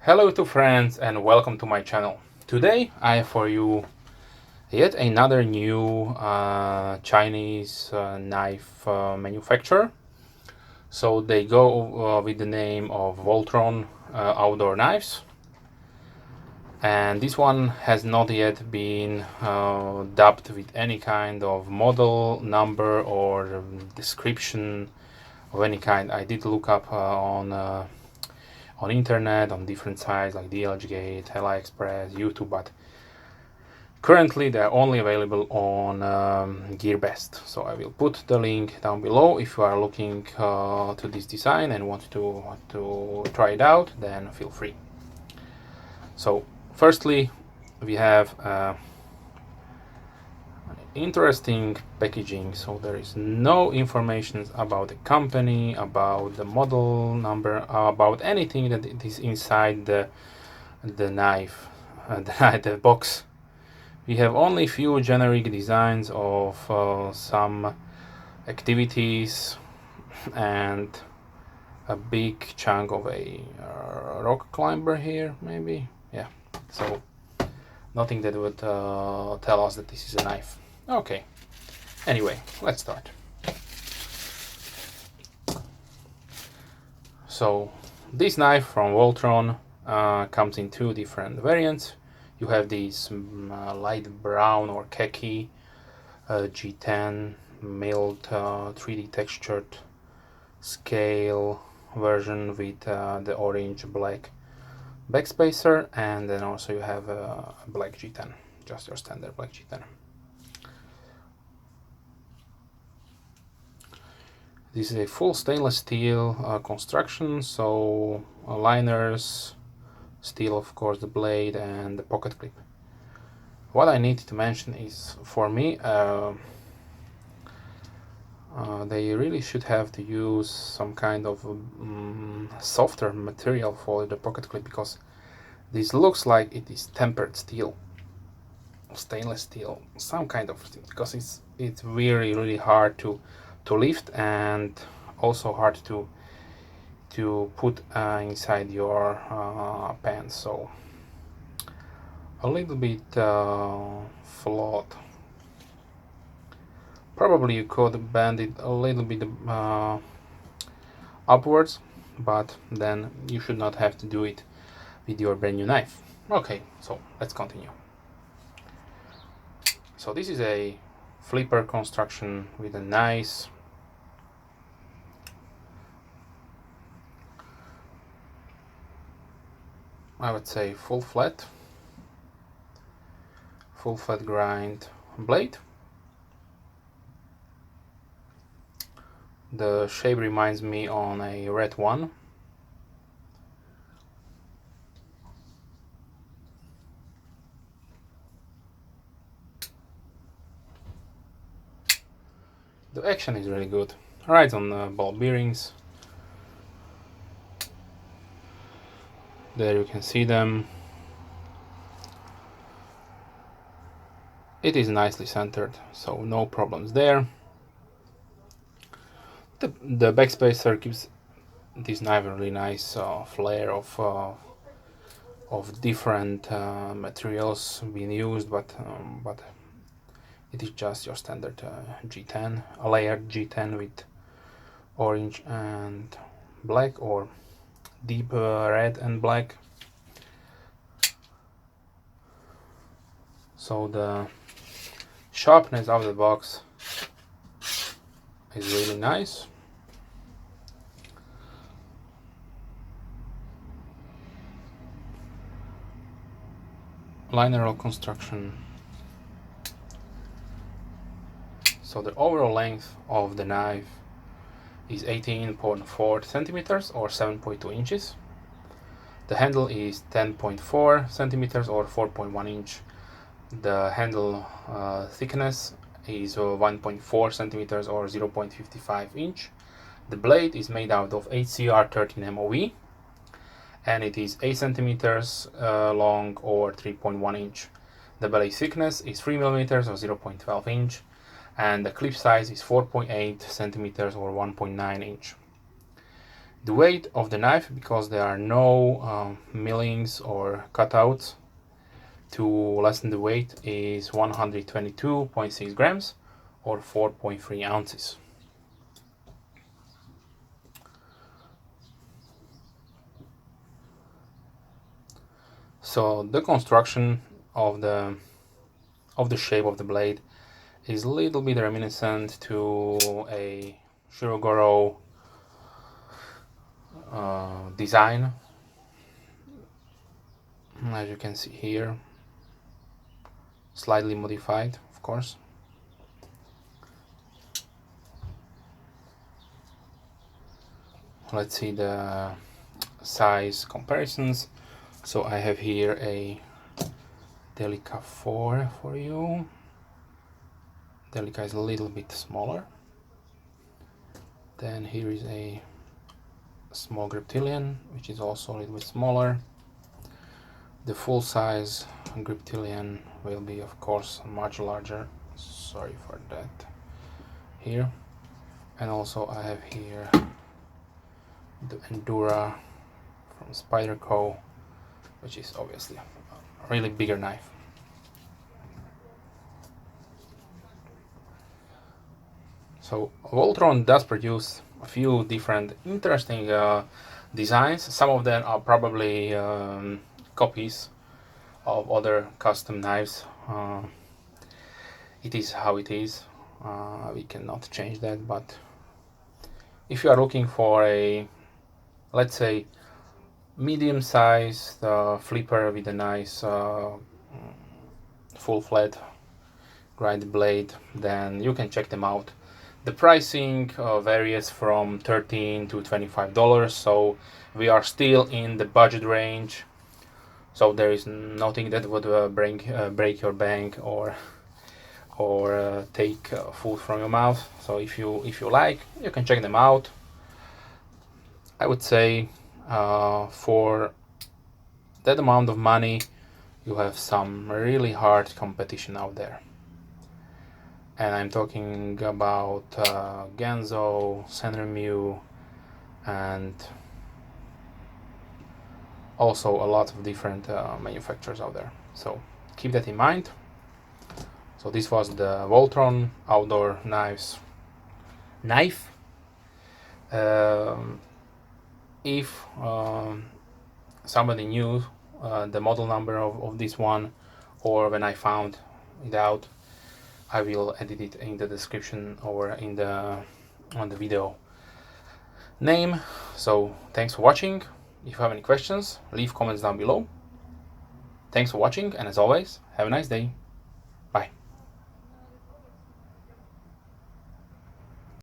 Hello to friends and welcome to my channel. Today I have for you yet another new Chinese knife manufacturer. So they go with the name of VOLTRON outdoor knives, and this one has not yet been dubbed with any kind of model number or description of any kind. I did look up on internet, on different sites like DLGate, AliExpress, YouTube, but currently they're only available on GearBest. So I will put the link down below. If you are looking to this design and want to try it out, then feel free. So firstly, we have interesting packaging. So there is no information about the company, about the model number, about anything that it is inside the knife, the box. We have only few generic designs of some activities and a big chunk of a rock climber here, maybe. Yeah, so nothing that would tell us that this is a knife. Okay, anyway, let's start. So this knife from VOLTRON comes in two different variants. You have this light brown or khaki G10 milled 3D textured scale version with the orange black backspacer, and then also you have a black G10, just your standard black G10. This is a full stainless steel construction, so liners, steel of course, the blade and the pocket clip. What I need to mention is, for me, they really should have to use some kind of softer material for the pocket clip, because this looks like it is tempered steel, stainless steel, some kind of steel, because it's really hard to lift and also hard to put inside your pants. So a little bit flawed. Probably you could bend it a little bit upwards, but then you should not have to do it with your brand new knife. Okay, so let's continue. So this is a flipper construction with a nice I would say full flat grind blade. The shape reminds me on a red one. The action is really good. Rides on ball bearings. There you can see them. It is nicely centered, so no problems there. The backspacer gives this knife a really nice flair of different materials being used, but it is just your standard G10, a layered G10 with orange and black, or deep red and black. So the sharpness of the box is really nice. Liner roll construction. So the overall length of the knife is 18.4 centimeters or 7.2 inches. The handle is 10.4 centimeters or 4.1 inch. The handle thickness is 1.4 centimeters or 0.55 inch. The blade is made out of HCR13 MOV, and it is 8 centimeters long or 3.1 inch. The blade thickness is 3 millimeters or 0.12 inch, and the clip size is 4.8 centimeters or 1.9 inch. The weight of the knife, because there are no millings or cutouts to lessen the weight, is 122.6 grams or 4.3 ounces. So the construction of the shape of the blade is a little bit reminiscent to a Shirogoro design, as you can see here, slightly modified, of course. Let's see the size comparisons. So I have here a Delica 4 for you. Delica is a little bit smaller. Then here is a small Griptilian, which is also a little bit smaller. The full size Griptilian will be, of course, much larger. Sorry for that. Here. And also I have here the Endura from Spyderco, which is obviously a really bigger knife. So VOLTRON does produce a few different interesting designs. Some of them are probably copies of other custom knives. It is how it is. We cannot change that, but if you are looking for a, let's say, medium-sized flipper with a nice full flat grind blade, then you can check them out. The pricing varies from $13 to $25, so we are still in the budget range. So there is nothing that would break your bank or take food from your mouth. So if you like, you can check them out. I would say for that amount of money, you have some really hard competition out there. And I'm talking about Genzo, Senremu, and also a lot of different manufacturers out there. So keep that in mind. So this was the VOLTRON outdoor knife. If somebody knew the model number of this one, or when I found it out, I will edit it in the description or on the video name. So thanks for watching. If you have any questions, leave comments down below. Thanks for watching, and as always, have a nice day. Bye.